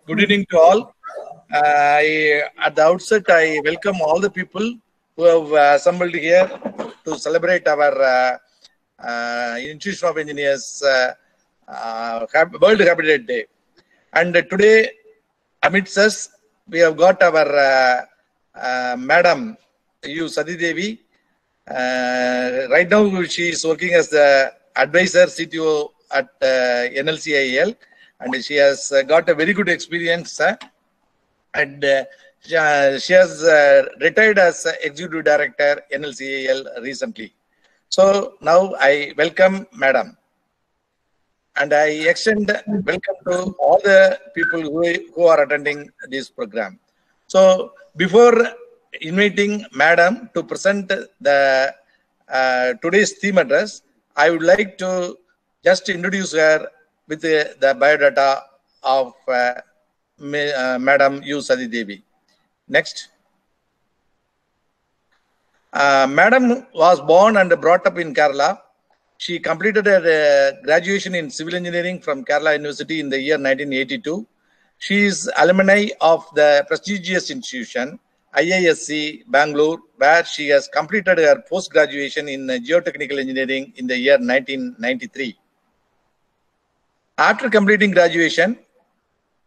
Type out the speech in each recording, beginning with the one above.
Good evening to all. At the outset, I welcome all the people who have assembled here to celebrate our Institution of Engineers World Habitat Day. And today, amidst us, we have got our Madam U. Sati Devi. Right now, she is working as the advisor CTO at NLCIL, and she has got a very good experience. And she has retired as executive director NLCIL recently. So now I welcome Madam, and I extend welcome to all the people who are attending this program. So before inviting Madam to present the today's theme address, I would like to just introduce her with the biodata of Madam U. Sati Devi. Next. Madam was born and brought up in Kerala. She completed her graduation in civil engineering from Kerala University in the year 1982. She is alumni of the prestigious institution IISc Bangalore, where she has completed her post-graduation in geotechnical engineering in the year 1993. After completing graduation,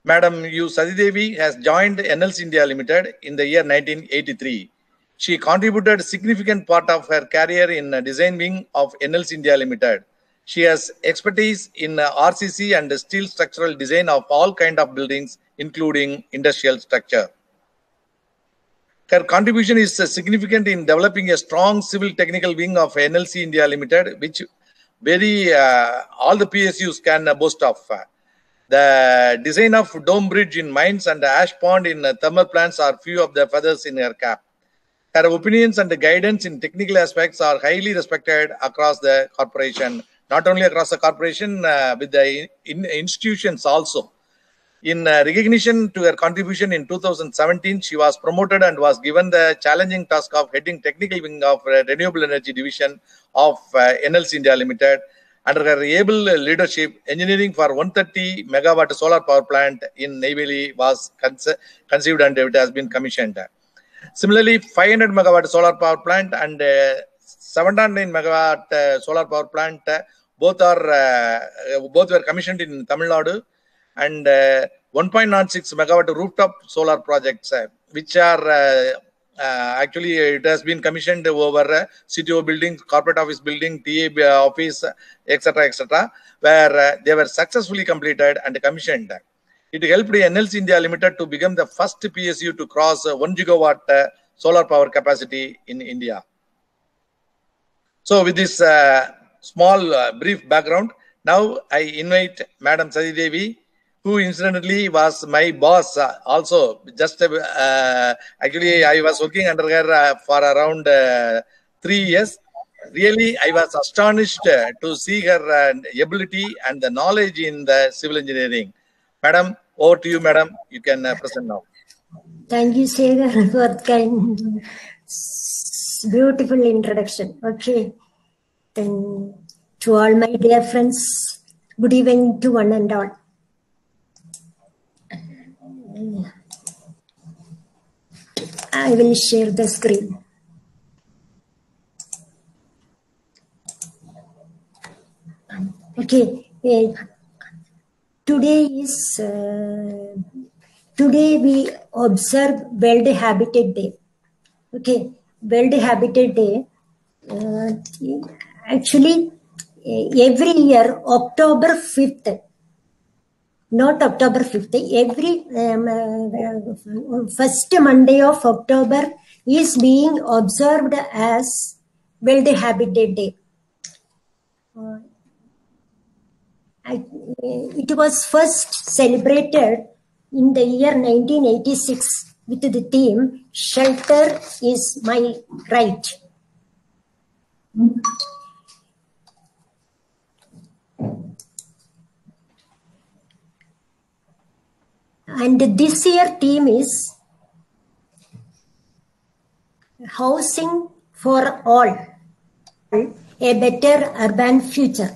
Madam U. Sati Devi has joined NLC India Limited in the year 1983. She contributed a significant part of her career in design wing of NLC India Limited. She has expertise in RCC and steel structural design of all kinds of buildings, including industrial structure. Her contribution is significant in developing a strong civil technical wing of NLC India Limited, which all the PSUs can boast of. The design of dome bridge in mines and ash pond in thermal plants are few of the feathers in her cap. Her opinions and guidance in technical aspects are highly respected across the corporation, not only across the corporation, with the institutions also. In recognition to her contribution in 2017, she was promoted and was given the challenging task of heading technical wing of renewable energy division of NLC India Limited. Under her able leadership, engineering for 130 megawatt solar power plant in Neyveli was conceived and it has been commissioned. Similarly, 500 megawatt solar power plant and 709 megawatt solar power plant both were commissioned in Tamil Nadu, and 1.06 megawatt rooftop solar projects, which are actually it has been commissioned over CTO building, corporate office building, TA office, etc., where they were successfully completed and commissioned. It helped NLC India Limited to become the first PSU to cross 1 gigawatt solar power capacity in India. So with this small brief background, now I invite Madam Sati Devi, who incidentally was my boss also. Just actually, I was working under her for around 3 years. Really, I was astonished to see her ability and the knowledge in the civil engineering. Madam, over to you, Madam. You can present now. Thank you, Segar, for kind, beautiful introduction. Okay. Then, to all my dear friends, good evening to one and all. I will share the screen. Okay. Today we observe World Habitat Day. Okay, World Habitat Day. Actually, every year, October 5th, not October 5th, every first Monday of October is being observed as World Habitat Day. It was first celebrated in the year 1986 with the theme, Shelter is My Right. And this year theme is Housing for All, a Better Urban Future.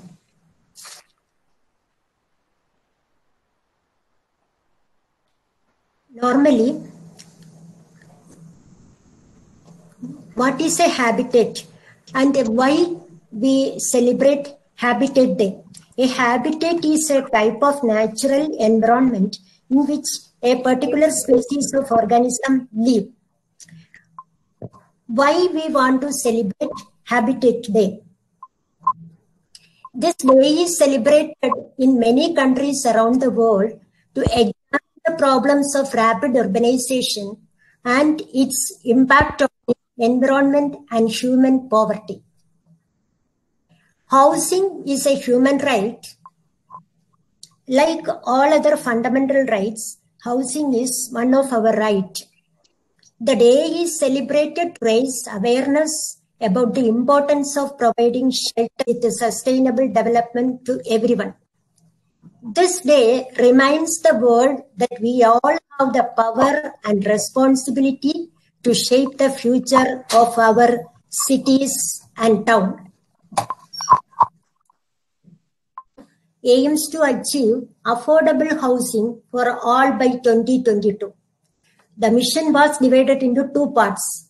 Normally, what is a habitat and why we celebrate Habitat Day? A habitat is a type of natural environment in which a particular species of organism live. Why we want to celebrate Habitat Day? This day is celebrated in many countries around the world to examine the problems of rapid urbanization and its impact on the environment and human poverty. Housing is a human right. Like all other fundamental rights, housing is one of our rights. The day is celebrated to raise awareness about the importance of providing shelter with sustainable development to everyone. This day reminds the world that we all have the power and responsibility to shape the future of our cities and towns. Aims to achieve affordable housing for all by 2022. The mission was divided into two parts.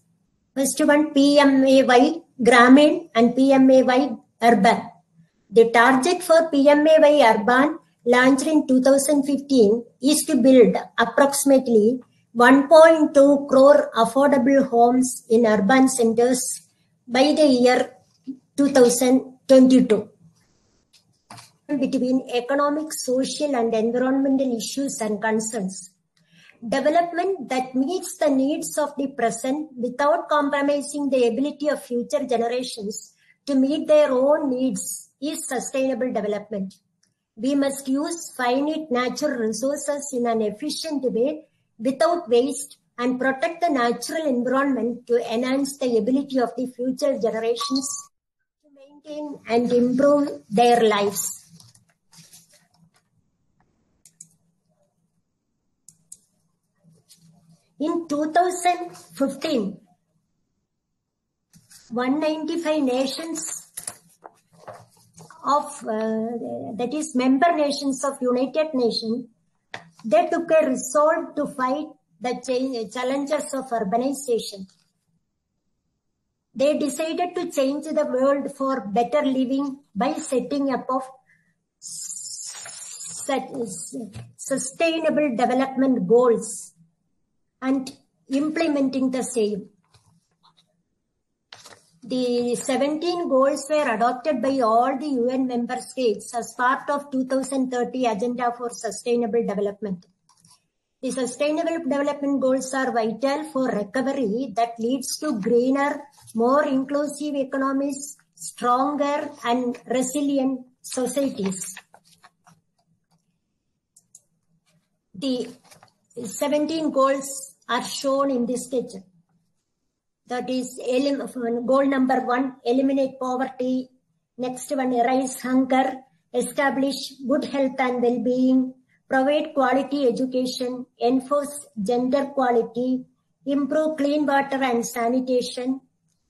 First one, PMAY Gramin and PMAY Urban. The target for PMAY Urban, launched in 2015, is to build approximately 1.2 crore affordable homes in urban centers by the year 2022. Between economic, social, and environmental issues and concerns. Development that meets the needs of the present without compromising the ability of future generations to meet their own needs is sustainable development. We must use finite natural resources in an efficient way without waste and protect the natural environment to enhance the ability of the future generations to maintain and improve their lives. In 2015, 195 nations of, that is member nations of United Nations, they took a resolve to fight the challenges of urbanization. They decided to change the world for better living by setting up of sustainable development goals and implementing the same. The 17 goals were adopted by all the UN member states as part of 2030 Agenda for Sustainable Development. The Sustainable Development Goals are vital for recovery that leads to greener, more inclusive economies, stronger and resilient societies. The 17 goals are shown in this picture. That is goal number 1, eliminate poverty. Next one, erase hunger, establish good health and well-being, provide quality education, enforce gender equality, improve clean water and sanitation.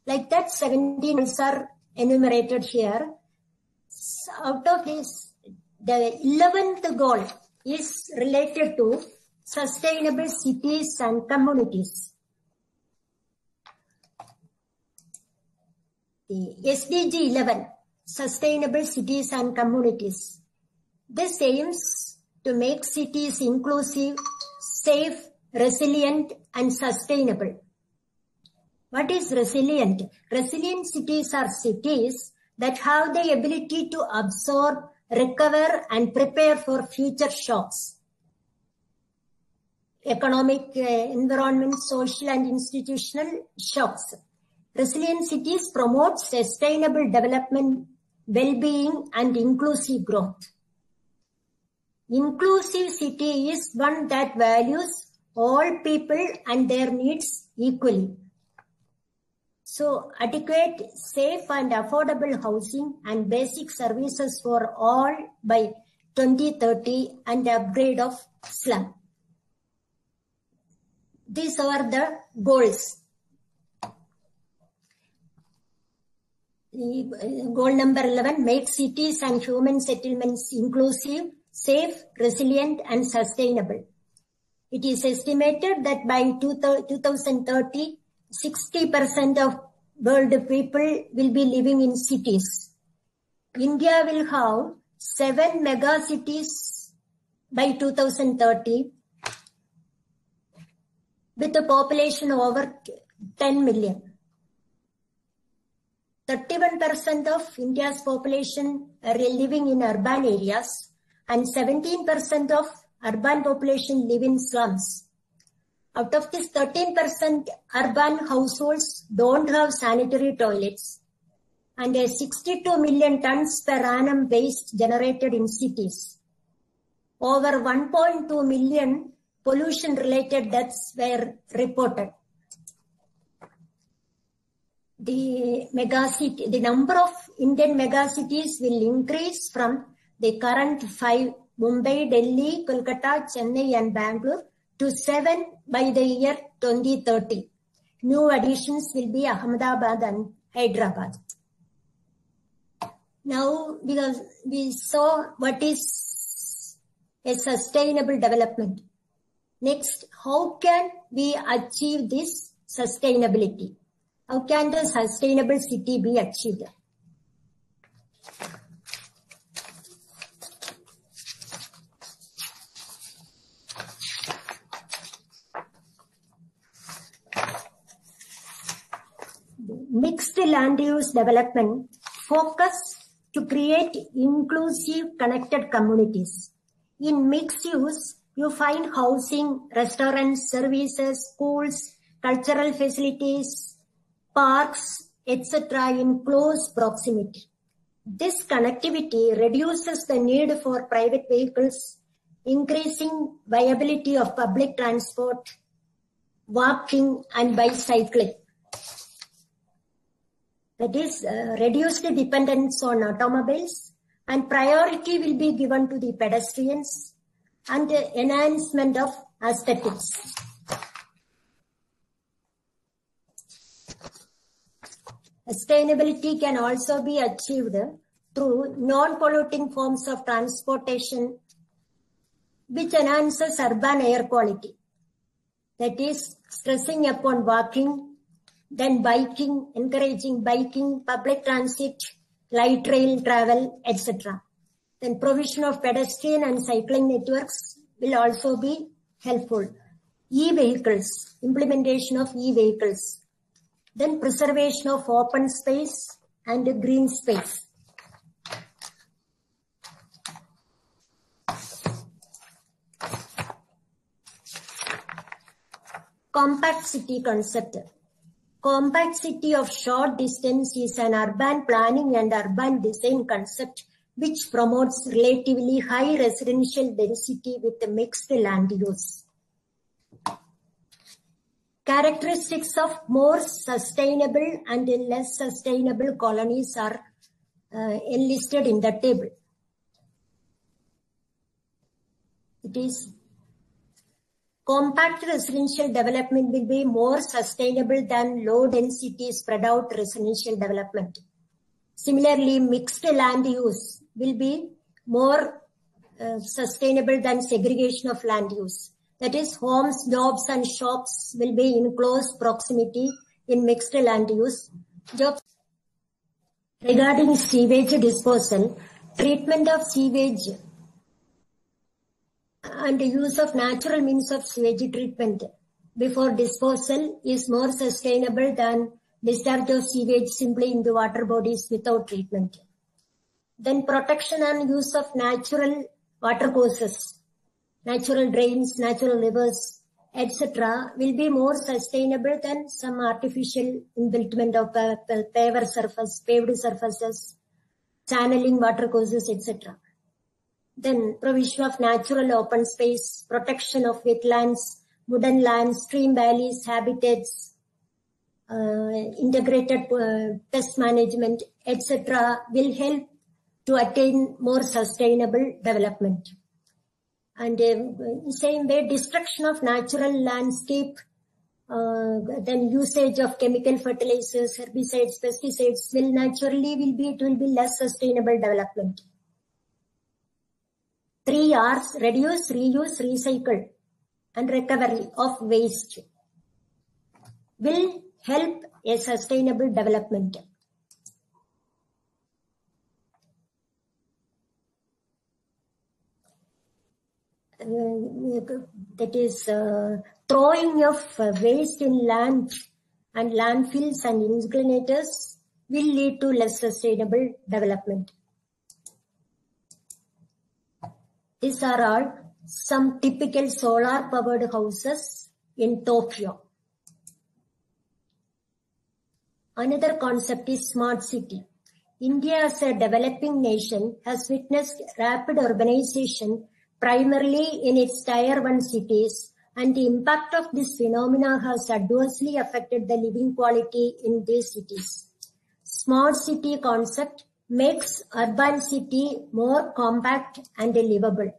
Like that, 17 goals are enumerated here. Out of this, the 11th goal is related to sustainable cities and communities. The SDG 11, Sustainable Cities and Communities. This aims to make cities inclusive, safe, resilient, and sustainable. What is resilient? Resilient cities are cities that have the ability to absorb, recover, and prepare for future shocks. Economic, environment, social, and institutional shocks. Resilient cities promote sustainable development, well-being, and inclusive growth. Inclusive city is one that values all people and their needs equally. So, adequate, safe, and affordable housing and basic services for all by 2030 and upgrade of slum. These are the goals. Goal number 11, make cities and human settlements inclusive, safe, resilient, and sustainable. It is estimated that by 2030, 60% of world people will be living in cities. India will have 7 mega cities by 2030 with a population over 10 million. 31% of India's population are living in urban areas and 17% of urban population live in slums. Out of this, 13% urban households don't have sanitary toilets, and 62 million tons per annum waste generated in cities. Over 1.2 million pollution-related deaths were reported. The number of Indian megacities will increase from the current 5, Mumbai, Delhi, Kolkata, Chennai and Bangalore, to 7 by the year 2030. New additions will be Ahmedabad and Hyderabad. Now, because we saw what is a sustainable development. Next, how can we achieve this sustainability? How can the sustainable city be achieved? Mixed land use development focus to create inclusive, connected communities. In mixed use, you find housing, restaurants, services, schools, cultural facilities, parks, etc. in close proximity. This connectivity reduces the need for private vehicles, increasing viability of public transport, walking and bicycling. That is, reduced dependence on automobiles, and priority will be given to the pedestrians and enhancement of aesthetics. Sustainability can also be achieved through non-polluting forms of transportation, which enhances urban air quality. That is, stressing upon walking, then biking, encouraging biking, public transit, light rail travel, etc. Then provision of pedestrian and cycling networks will also be helpful. E-vehicles, implementation of e-vehicles. Then preservation of open space and green space. Compact city concept. Compact city of short distance is an urban planning and urban design concept which promotes relatively high residential density with mixed land use. Characteristics of more sustainable and less sustainable colonies are enlisted in the table. It is compact residential development will be more sustainable than low density spread out residential development. Similarly, mixed land use will be more sustainable than segregation of land use. That is, homes, jobs and shops will be in close proximity in mixed land use. Jobs. Regarding sewage disposal, treatment of sewage and the use of natural means of sewage treatment before disposal is more sustainable than discharge of sewage simply into water bodies without treatment. Then protection and use of natural water courses, natural drains, natural rivers, etc. will be more sustainable than some artificial inbuilt of paved surfaces, channeling water courses, etc. Then provision of natural open space, protection of wetlands, woodland lands, stream valleys, habitats, integrated pest management, etc. will help to attain more sustainable development. And same way, destruction of natural landscape, then usage of chemical fertilizers, herbicides, pesticides will be less sustainable development. 3 R's, reduce, reuse, recycle. and recovery of waste will help a sustainable development. That is throwing of waste in land and landfills and incinerators will lead to less sustainable development. These are all some typical solar powered houses in Tokyo. Another concept is smart city. India as a developing nation has witnessed rapid urbanization primarily in its Tier 1 cities, and the impact of this phenomena has adversely affected the living quality in these cities. Smart city concept makes urban city more compact and livable.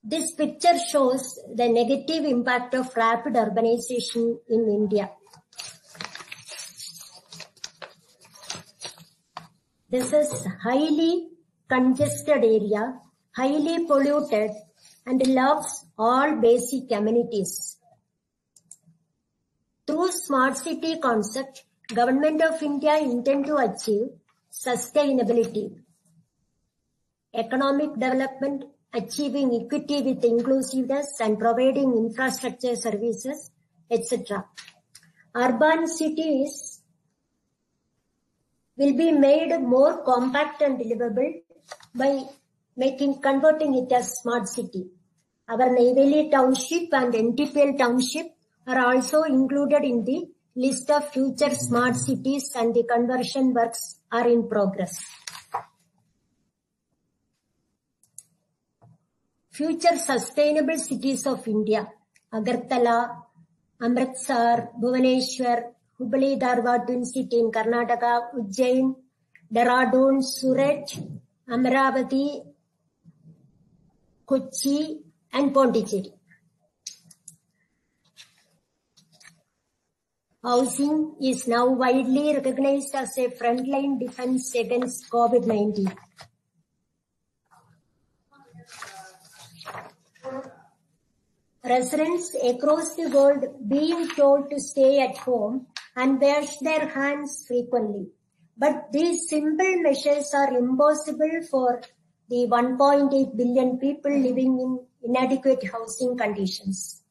This picture shows the negative impact of rapid urbanization in India. This is highly congested area, highly polluted, and lacks all basic amenities. Through smart city concept, Government of India intend to achieve sustainability, economic development, achieving equity with inclusiveness, and providing infrastructure services, etc. Urban cities will be made more compact and livable by converting it as smart city. Our Neyveli Township and NTPL Township are also included in the list of future smart cities, and the conversion works are in progress. Future sustainable cities of India: Agartala, Amritsar, Bhubaneswar, Hubli Dharwad Twin City in Karnataka, Ujjain, Dehradun, Surat, Amaravati, Kochi, and Pondicherry. Housing is now widely recognized as a frontline defense against COVID-19. Residents across the world being told to stay at home and wash their hands frequently. But these simple measures are impossible for the 1.8 billion people living in inadequate housing conditions.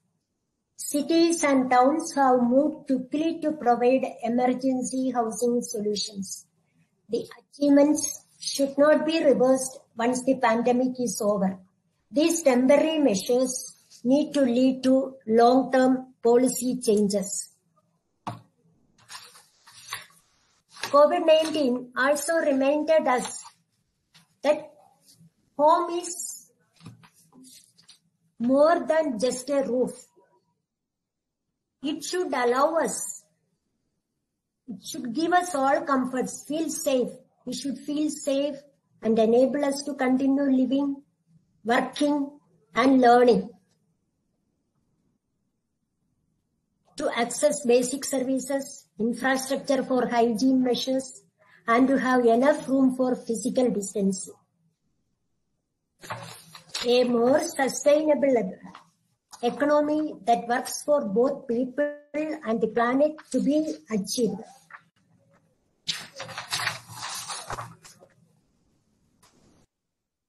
Cities and towns have moved quickly to provide emergency housing solutions. The achievements should not be reversed once the pandemic is over. These temporary measures need to lead to long-term policy changes. COVID-19 also reminded us that home is more than just a roof. It should allow us, it should give us all comforts, feel safe. We should feel safe and enable us to continue living, working, and learning. To access basic services, infrastructure for hygiene measures, and to have enough room for physical distancing. A more sustainable economy that works for both people and the planet to be achieved.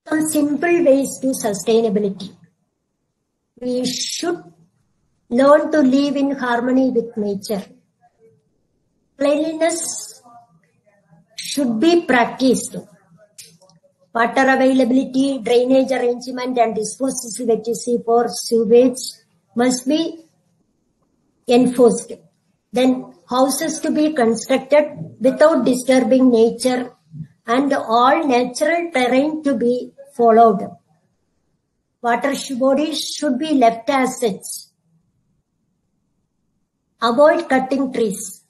Some simple ways to sustainability. We should learn to live in harmony with nature. Cleanliness should be practiced. Water availability, drainage arrangement, and disposal efficiency for sewage must be enforced. Then houses to be constructed without disturbing nature, and all natural terrain to be followed. Water bodies should be left as such. Avoid cutting trees.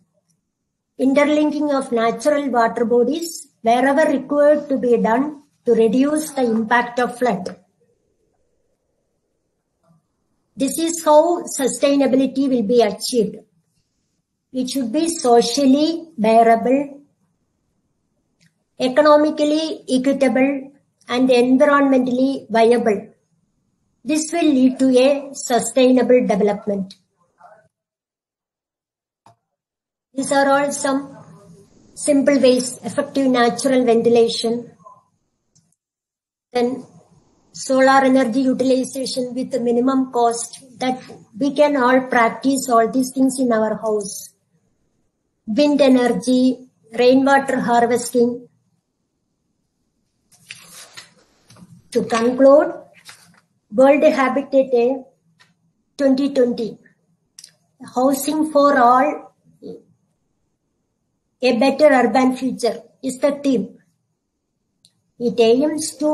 Interlinking of natural water bodies wherever required to be done to reduce the impact of flood. This is how sustainability will be achieved. It should be socially bearable, economically equitable, and environmentally viable. This will lead to a sustainable development. These are all some simple ways: effective natural ventilation, then solar energy utilization with the minimum cost, that we can all practice all these things in our house. Wind energy, rainwater harvesting. To conclude, World Habitat Day 2020, housing for all, a better urban future is the theme. It aims to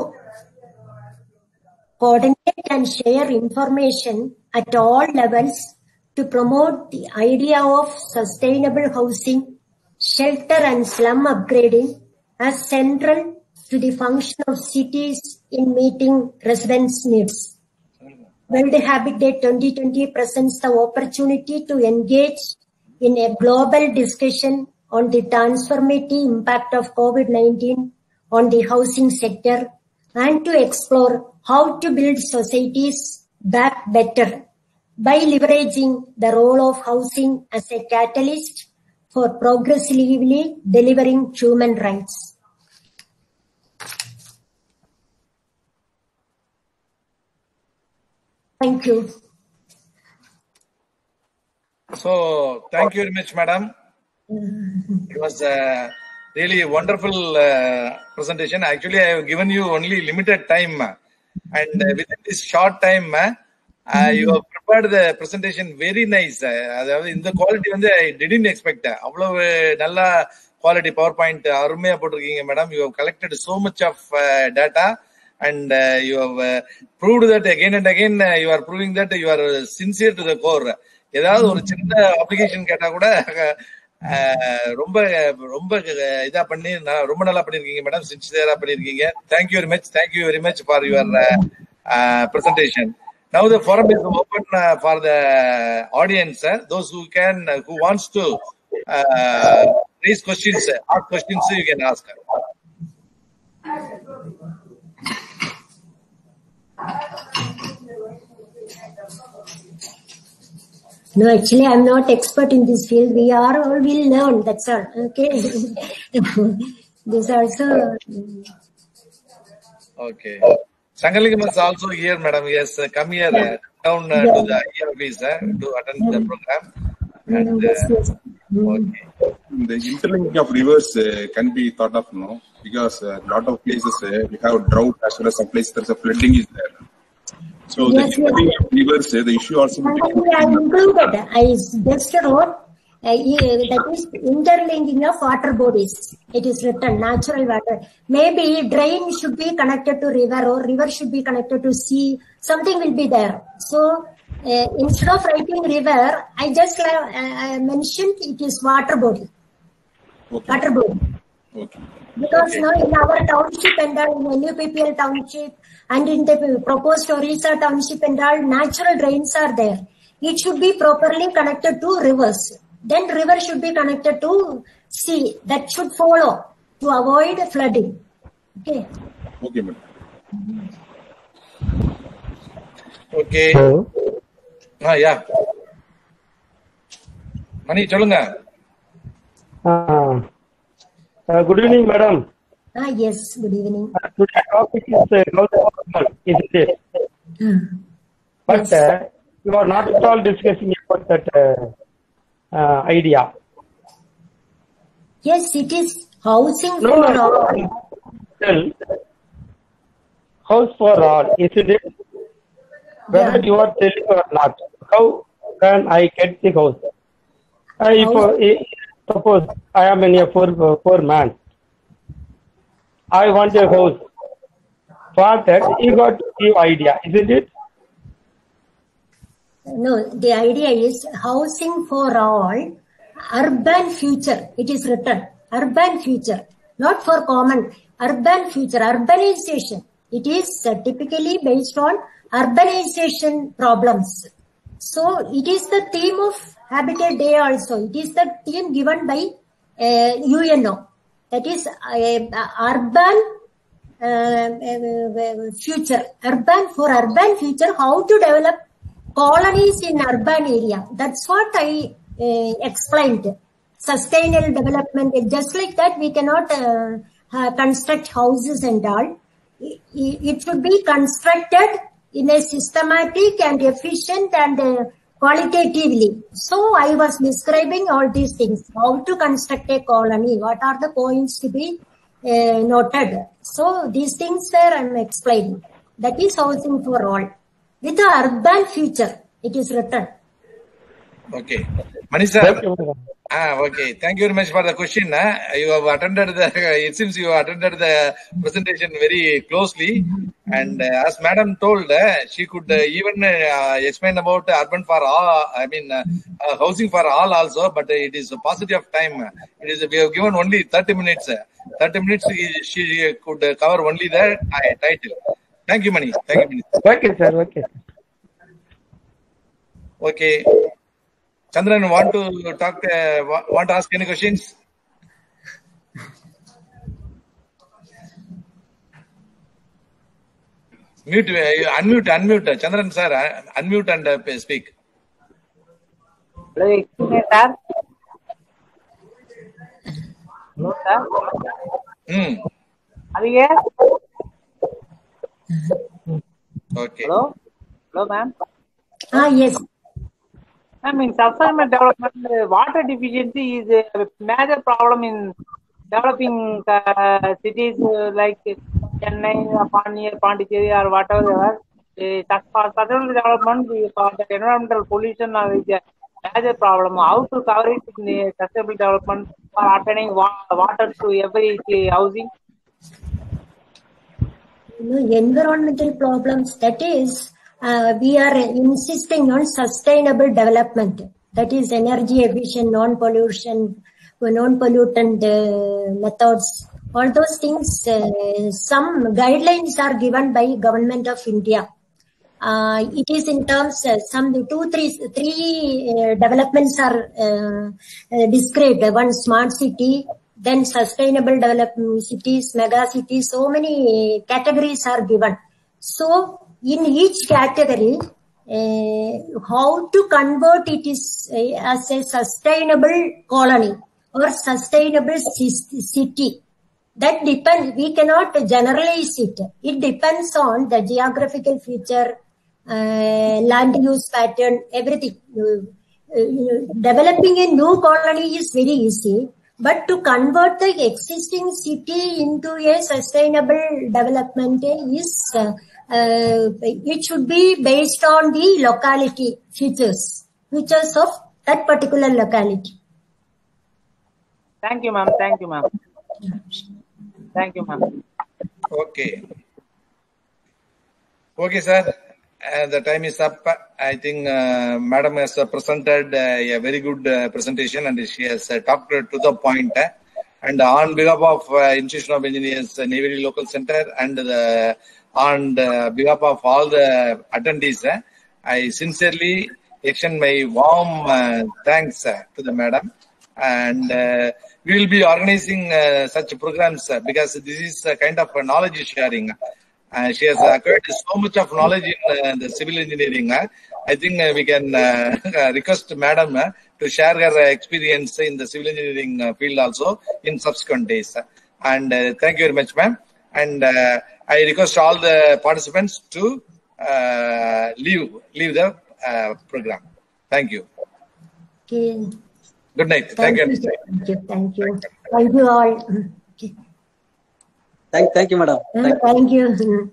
coordinate and share information at all levels to promote the idea of sustainable housing, shelter and slum upgrading as central to the function of cities in meeting residents' needs. World Habitat 2020 presents the opportunity to engage in a global discussion on the transformative impact of COVID-19 on the housing sector and to explore how to build societies back better by leveraging the role of housing as a catalyst for progressively delivering human rights. Thank you. So, thank you very much, madam. It was really a wonderful presentation. Actually, I have given you only limited time, and within this short time, you have prepared the presentation very nice. In the quality, I didn't expect. Nalla quality PowerPoint, arumeya potirukeenga, madam. You have collected so much of data, and you have proved that again and again. You are proving that you are sincere to the core. ஏதாவது ஒரு சின்ன application கேட்டா கூட ரொம்ப ரொம்ப இதா பண்ணி ரொம்ப நல்லா பண்ணிருக்கீங்க மேடம், சின்சியரா பண்ணிருக்கீங்க. Thank you very much for your presentation. Now the forum is open for the audience. Those who wants to raise questions, ask questions, you can ask. No, actually, I'm not expert in this field. We are all will learn. That's all. Okay. This also. Okay. Sangalingam is also here, madam. Yes, come here down to the office to attend the program. And, okay. The interlinking of rivers can be thought of, no, because a lot of places we have drought as well as some places there's a flooding is there. So the rivers, the issue also. I included. I just wrote that is interlinking of water bodies. It is written natural water. Maybe drain should be connected to river, or river should be connected to sea. Something will be there. So instead of writing river, I just mentioned it is water body. Okay. Water body. Okay. Because now in our township and in NUPPL township and in the proposed Orissa township and all, natural drains are there. It should be properly connected to rivers. Then river should be connected to sea. That should follow to avoid flooding. Okay. Okay, madam. Okay. Hello. Yeah. Mani, chalunga. Good evening, madam. Yes, good evening. Today's topic is isn't it? But yes. You are not at all discussing about that idea. Yes, it is housing for all. House for all, isn't it? Whether you are telling or not, how can I get the house? Suppose I am in a poor man. I want a house. For that, you got to give idea, isn't it? No, the idea is housing for all, urban future. It is written, urban future, not for common, urban future, urbanization. It is typically based on urbanization problems. So it is the theme of Habitat Day also. It is the theme given by UNO. That is urban future, for urban future, how to develop colonies in urban area. That's what I explained. Sustainable development, just like that, we cannot construct houses and all. It should be constructed in a systematic and efficient and qualitatively. So I was describing all these things, how to construct a colony, what are the points to be noted. So these things were I'm explaining. That is housing for all. With the urban future, it is written. Okay. Mani sir. Okay. Thank you very much for the question. You have attended it seems you have attended the presentation very closely. And as madam told, she could even explain about urban for all, housing for all also, but it is a paucity of time. We have given only 30 minutes. 30 minutes she could cover only the title. Thank you, Mani. Thank you, Mani. Okay, sir. Okay. Okay. Chandran, want to talk? Want to ask any questions? Unmute. Chandran sir, unmute and speak. Hello, excuse me, sir. Hello, sir. Are you here? Okay. Hello, ma'am. Yes. I mean, sustainable development, water deficiency is a major problem in developing cities like Chennai, Pondicherry, or whatever. For sustainable development, the environmental pollution is a major problem. How to cover it in the sustainable development for attaining water to every housing? Environmental problems, that is, we are insisting on sustainable development. That is energy efficient, non-pollutant methods. All those things, some guidelines are given by Government of India. It is in terms, three developments are described. One, smart city, then sustainable development cities, mega cities, so many categories are given. So in each category, how to convert it is as a sustainable colony or sustainable city. That depends, we cannot generalize it. It depends on the geographical feature, land use pattern, everything. Developing a new colony is very easy, but to convert the existing city into a sustainable development is it should be based on the locality features of that particular locality. Thank you, ma'am. Thank you, ma'am. Thank you, ma'am. Okay. Okay, sir. The time is up. I think Madam has presented a very good presentation, and she has talked to the point. And on behalf of Institution of Engineers, Neyveli Local Center, and on behalf of all the attendees, I sincerely extend my warm thanks to the madam. And we will be organizing such programs because this is a kind of a knowledge sharing. She has acquired so much of knowledge in the civil engineering. I think we can request madam to share her experience in the civil engineering field also in subsequent days. And thank you very much, ma'am. And I request all the participants to leave the program. Thank you. Okay. Good night. Thank you. Thank you. Thank you all. Thank you, madam. Thank you.